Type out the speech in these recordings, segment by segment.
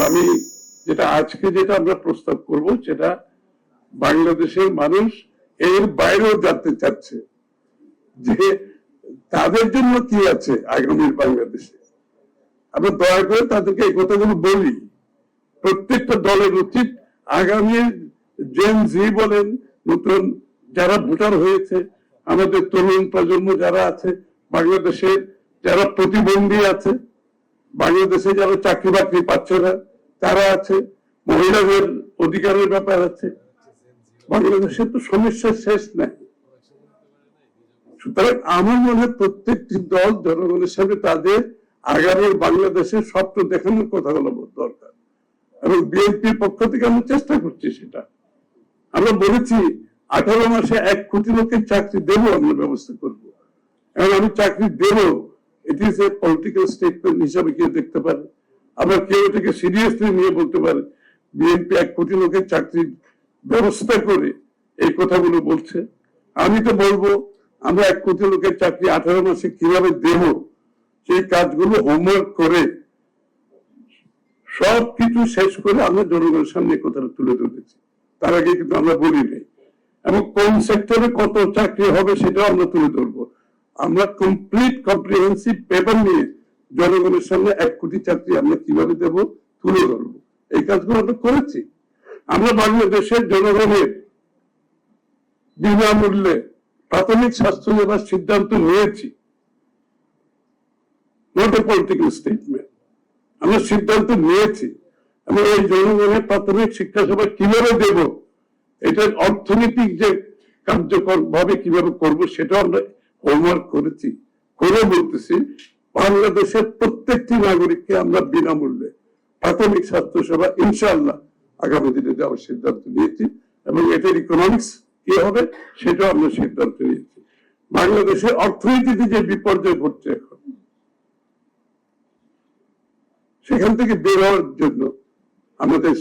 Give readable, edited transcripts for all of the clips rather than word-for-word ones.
আমি যেটা আমরা প্রস্তাব করব সেটা বাংলাদেশের মানুষ এর বাইরেও জানতে চাচ্ছে যে তাদের জন্য কি আছে আগামীর বাংলাদেশে। আমরা দয়া করে তাদেরকে এই কথাগুলো বলি। প্রত্যেকটা দলের উচিত আগামী জেন জি বলেন, নতুন যারা ভোটার হয়েছে, আমাদের তরুণ প্রজন্ম যারা আছে, বাংলাদেশের যারা প্রতিবন্ধী আছে, বাংলাদেশে যারা চাকরি বাকরি পাচ্ছে না তারা আছে, মহিলাদের অধিকারের ব্যাপার আছে, বাংলাদেশের তো সমস্যার শেষ নাই। সুতরাং আমার মনে হয় প্রত্যেকটি দল জনগণের সামনে তাদের আগামীর বাংলাদেশের স্বপ্ন দেখানোর কথাগুলো দরকার, এবং বিএনপির পক্ষ থেকে আমরা চেষ্টা করছি সেটা। আমরা বলেছি 18 মাসে 1 কোটি লোকের চাকরি দেবো, আমরা ব্যবস্থা করবো। এবং আমি চাকরি দেবো, it is a political statement হিসাবে কেউ দেখতে পারে, আবার কেউ এটাকে সিরিয়াসলি নিয়ে বলতে পারে বিএনপি 1 কোটি লোকের চাকরির ব্যবস্থা করে এই কথাগুলো বলছে। আমি তো বলবো আমরা 1 কোটি লোকের চাকরি 18 মাসে কিভাবে দেব, সেই কাজগুলো হোমওয়ার্ক করে সবকিছু শেষ করে আমরা জনগণের সামনে কথাটা তুলে ধরেছি। তার আগে কিন্তু আমরা বলি নাই, এবং কোন সেক্টরে কত চাকরি হবে সেটাও আমরা তুলে ধরবো। আমরা কমপ্লিট কম্প্রিহেন্সিভ পেপার নিয়ে জনগণের সামনে 1 কোটি চাকরি আমরা কিভাবে দেব তুলে ধরবো। এই কাজগুলো আমরা করেছি। আমরা বাংলাদেশের জনগণের বিনামূল্যে প্রাথমিক স্বাস্থ্য সেবার সিদ্ধান্ত নিয়েছি, নট এ পলিটিক্যাল স্টেটমেন্ট। আমরা সিদ্ধান্ত নিয়েছি, এবং এই জনগণের প্রাথমিক শিক্ষা সেবা কিভাবে দেব, এটার অর্থনৈতিক যে কার্যকর ভাবে কিভাবে করব সেটাও আমরা হোমওয়ার্ক করেছি। করে বলতেছি বাংলাদেশের প্রত্যেকটি নাগরিককে আমরা বিনামূল্যে প্রাথমিক স্বাস্থ্য সেবা ইনশাআল্লাহ আগামী দিনে দেওয়ার সিদ্ধান্ত নিয়েছি, এবং এটার ইকোনমিক্স কি হবে সেটাও আমরা সিদ্ধান্ত নিয়েছি। বাংলাদেশের অর্থনীতিতে যে বিপর্যয় ঘটছে এখন, সেখান থেকে বের হওয়ার জন্য আমাদের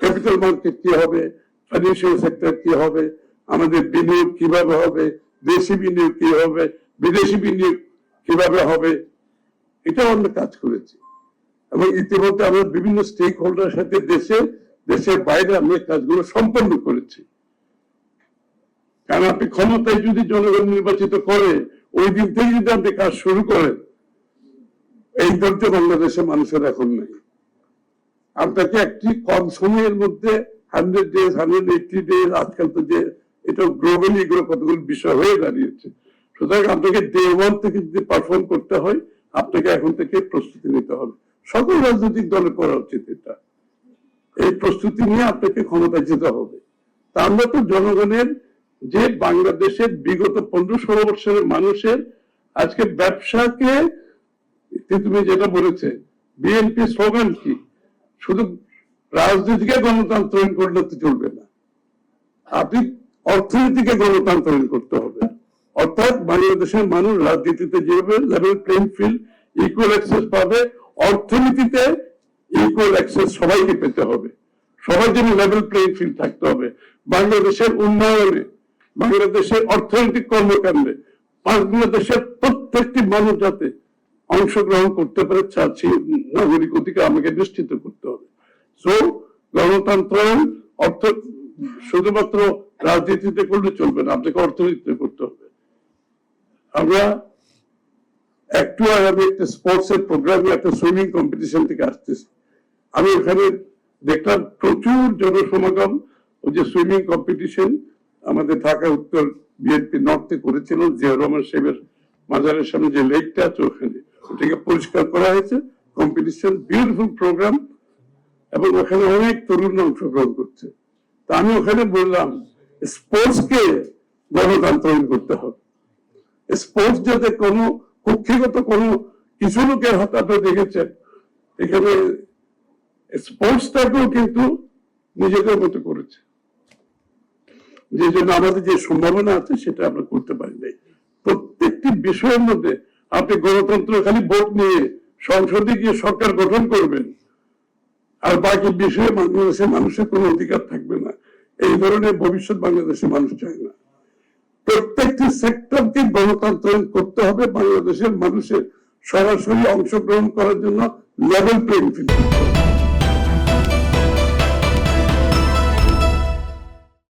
ক্যাপিটাল মার্কেট কি হবে, ফাইন্যান্সিয়াল সেক্টর কি হবে, আমাদের বিনিয়োগ কিভাবে হবে, দেশি বিনিয়োগ কি হবে, বিদেশি বিনিয়োগ কিভাবে হবে, এটাও আমরা কাজ করেছি। এবং ইতিমধ্যে আমরা বিভিন্ন স্টেক হোল্ডারের সাথে দেশের বাইরে আমরা কাজগুলো সম্পন্ন করেছি। কারণ আপনি ক্ষমতায় যদি জনগণ নির্বাচিত করে, ওই দিন থেকে যদি আপনি কাজ শুরু করেন, এই ধৈর্য বাংলাদেশের মানুষের এখন নেই। আপনাকে একটি কম সময়ের মধ্যে 100 days 180 days, আজকাল তো যে এটা গ্লোবালি এগুলো কতগুলো বিষয় হয়ে দাঁড়িয়েছে। সুতরাং আপনাকে ডে 1 থেকে যদি পারফর্ম করতে হয়, আপনাকে এখন থেকে প্রস্তুতি নিতে হবে। সকল রাজনৈতিক দলের করা উচিত এটা। এই প্রস্তুতি নিয়ে আপনাকে ক্ষমতায় যেতে হবে। তা আমরা তো জনগণের যে বাংলাদেশের বিগত 15-16 বছরের মানুষের আজকে ব্যবসাকে, তুমি যেটা বলেছে বিএনপি স্লোগান কি, শুধু রাজনীতিকে গণতান্ত্রিক করলে তো চলবে না, আপনি অর্থনীতিকে গণতান্ত্রিক করতে হবে। অর্থাৎ বাংলাদেশের মানুষ রাজনীতিতে যেভাবে level playing field equal access পাবে, অর্থনীতিতে ইকুয়াল অ্যাক্সেস সবাইকে পেতে হবে। সবার জন্য লেভেল প্লেইং ফিল্ড থাকতে হবে। বাংলাদেশের উন্নয়নে, বাংলাদেশের অর্থনৈতিক কর্মকাণ্ডে বাংলাদেশের প্রত্যেকটি মানুষ যাতে অংশগ্রহণ করতে পারে, সেই নাগরিক অধিকার আমাকে নিশ্চিত করতে হবে। সো গণতন্ত্র অর্থ শুধুমাত্র রাজনীতিতে করলে চলবে না, আপনাকে অর্থনীতিতে করতে হবে। আমরা একটু আগে আমি একটা স্পোর্টস এর প্রোগ্রামে একটা সুইমিং কম্পিটিশন থেকে আসতেছি, আমি ওখানে দেখলাম প্রচুর জনসমাগম। ওই যে সুইমিং কম্পিটিশন আমাদের ঢাকা উত্তর বিএনপি নর্থে করেছিল, জিয়া রহমান সাহেবের মাজারের সামনে যে লেকটা আছে ওখানে, ওটাকে পরিষ্কার করা হয়েছে। কম্পিটিশন বিউটিফুল প্রোগ্রাম, এবং ওখানে অনেক তরুণ অংশগ্রহণ করছে। তা আমি ওখানে বললাম স্পোর্টসকে গণতান্ত্রিক করতে হবে। স্পোর্টস যাতে কোনো কক্ষিগত কোনো কিছু লোকের হাতে আপনি দেখেছেন, এখানে স্পোর্টসটাকেও কিন্তু নিজেদের মতো করেছে, যে জন্য আমাদের যে সম্ভাবনা আছে সেটা আমরা করতে পারি নাই। প্রত্যেকটি বিষয়ের মধ্যে আপনি গণতন্ত্র খালি ভোট নিয়ে সংসদে গিয়ে সরকার গঠন করবেন, আর বাকি বিষয়ে বাংলাদেশের মানুষের কোনো অধিকার থাকবে না, এই ধরনের ভবিষ্যৎ বাংলাদেশের মানুষ চায় না। প্রত্যেকটি সেক্টরকে গণতান্ত্রিক করতে হবে, বাংলাদেশের মানুষের সরাসরি অংশগ্রহণ করার জন্য লেভেল প্লেইং ফিল্ড করতে হবে।